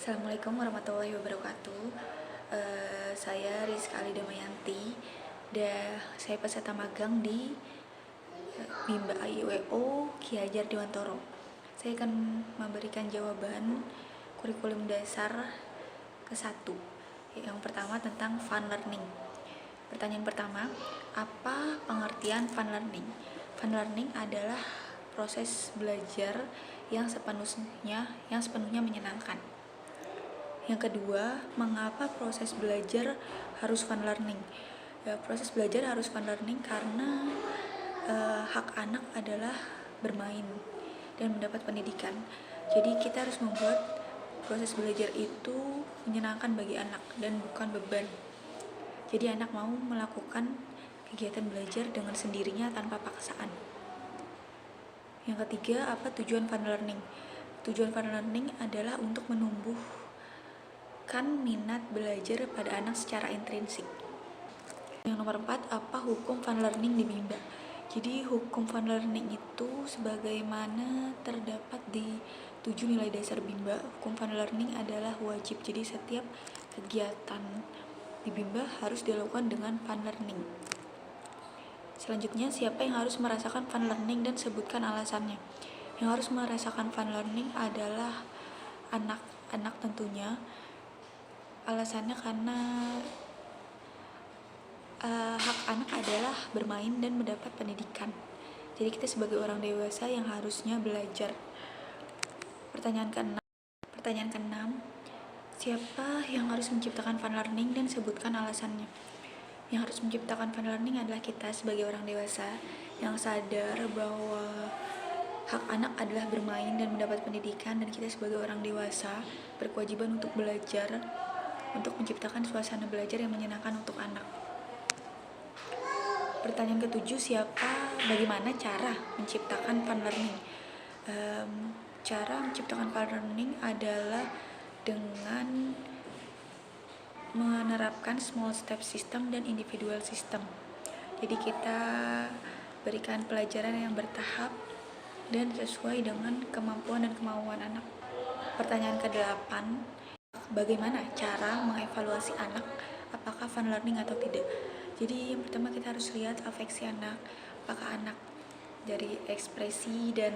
Assalamualaikum warahmatullahi wabarakatuh. Saya Rizka Ali Damayanti dan saya peserta magang di Bimba AIWO Ki Hajar Dewantoro. Saya akan memberikan jawaban kurikulum dasar ke-1. Yang pertama tentang fun learning. Pertanyaan pertama, apa pengertian fun learning? Fun learning adalah proses belajar yang sepenuhnya menyenangkan. Yang kedua, mengapa proses belajar harus fun learning? Proses belajar harus fun learning karena hak anak adalah bermain dan mendapat pendidikan. Jadi kita harus membuat proses belajar itu menyenangkan bagi anak dan bukan beban. Jadi anak mau melakukan kegiatan belajar dengan sendirinya tanpa paksaan. Yang ketiga, apa tujuan fun learning? Tujuan fun learning adalah untuk menumbuhkan minat belajar pada anak secara intrinsik. Yang nomor 4, apa hukum fun learning di Bimba? Jadi hukum fun learning itu sebagaimana terdapat di 7 nilai dasar Bimba. Hukum fun learning adalah wajib. Jadi setiap kegiatan di Bimba harus dilakukan dengan fun learning. Selanjutnya, siapa yang harus merasakan fun learning dan sebutkan alasannya? Yang harus merasakan fun learning adalah anak-anak tentunya. Alasannya karena hak anak adalah bermain dan mendapat pendidikan. Jadi kita sebagai orang dewasa yang harusnya belajar. Pertanyaan ke-6, siapa yang harus menciptakan fun learning dan sebutkan alasannya? Yang harus menciptakan fun learning adalah kita sebagai orang dewasa yang sadar bahwa hak anak adalah bermain dan mendapat pendidikan, dan kita sebagai orang dewasa berkewajiban untuk belajar, untuk menciptakan suasana belajar yang menyenangkan untuk anak. Pertanyaan ke-7, bagaimana cara menciptakan fun learning? Cara menciptakan fun learning adalah dengan menerapkan small step system dan individual system. Jadi kita berikan pelajaran yang bertahap dan sesuai dengan kemampuan dan kemauan anak. Pertanyaan ke-8, bagaimana cara mengevaluasi anak apakah fun learning atau tidak? Jadi yang pertama kita harus lihat afeksi anak, apakah anak dari ekspresi dan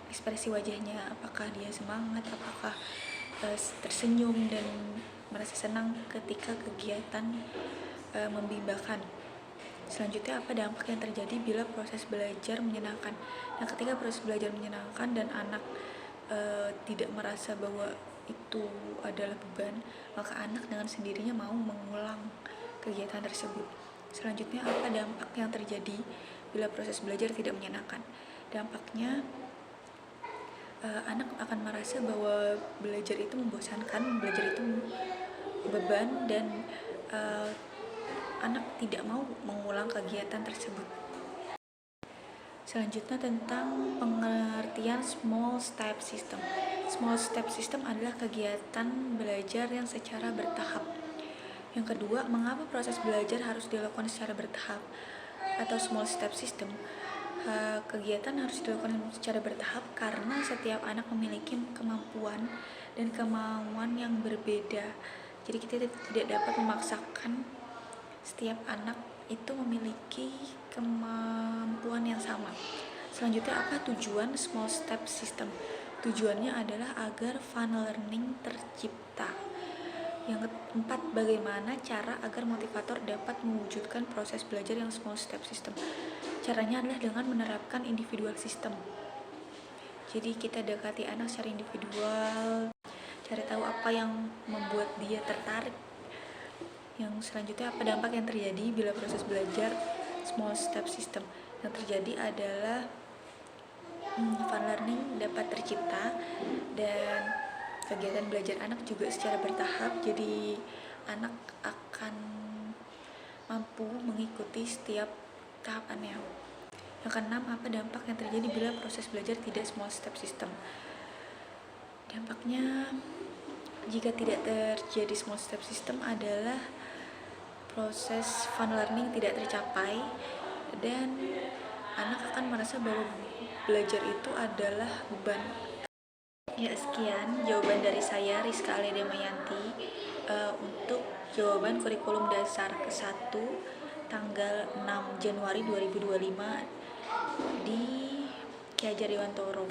ekspresi wajahnya, apakah dia semangat, apakah tersenyum dan merasa senang ketika kegiatan membimbakan. Selanjutnya, apa dampak yang terjadi bila proses belajar menyenangkan? Nah, ketika proses belajar menyenangkan dan anak tidak merasa bahwa itu adalah beban, maka anak dengan sendirinya mau mengulang kegiatan tersebut. Selanjutnya, apa dampak yang terjadi bila proses belajar tidak menyenangkan? Dampaknya, anak akan merasa bahwa belajar itu membosankan, belajar itu beban, dan anak tidak mau mengulang kegiatan tersebut. Selanjutnya tentang pengertian small step system. Small step system adalah kegiatan belajar yang secara bertahap. Yang kedua, mengapa proses belajar harus dilakukan secara bertahap atau small step system? Kegiatan harus dilakukan secara bertahap karena setiap anak memiliki kemampuan dan kemauan yang berbeda. Jadi kita tidak dapat memaksakan setiap anak itu memiliki kemampuan yang sama. Selanjutnya, apa tujuan small step system? Tujuannya adalah agar fun learning tercipta. Yang keempat, bagaimana cara agar motivator dapat mewujudkan proses belajar yang small step system? Caranya adalah dengan menerapkan individual system. Jadi kita dekati anak secara individual, cari tahu apa yang membuat dia tertarik. Yang selanjutnya, apa dampak yang terjadi bila proses belajar small step system? Yang terjadi adalah fun learning dapat tercipta dan kegiatan belajar anak juga secara bertahap, jadi anak akan mampu mengikuti setiap tahapannya. Yang keenam, apa dampak yang terjadi bila proses belajar tidak small step system? Dampaknya, jika tidak terjadi small step system adalah proses fun learning tidak tercapai dan anak akan merasa bahwa belajar itu adalah beban. Ya, sekian jawaban dari saya, Rizka Aledemayanti, untuk jawaban kurikulum dasar ke-1 tanggal 6 Januari 2025 di Ki Hajar Dewantoro.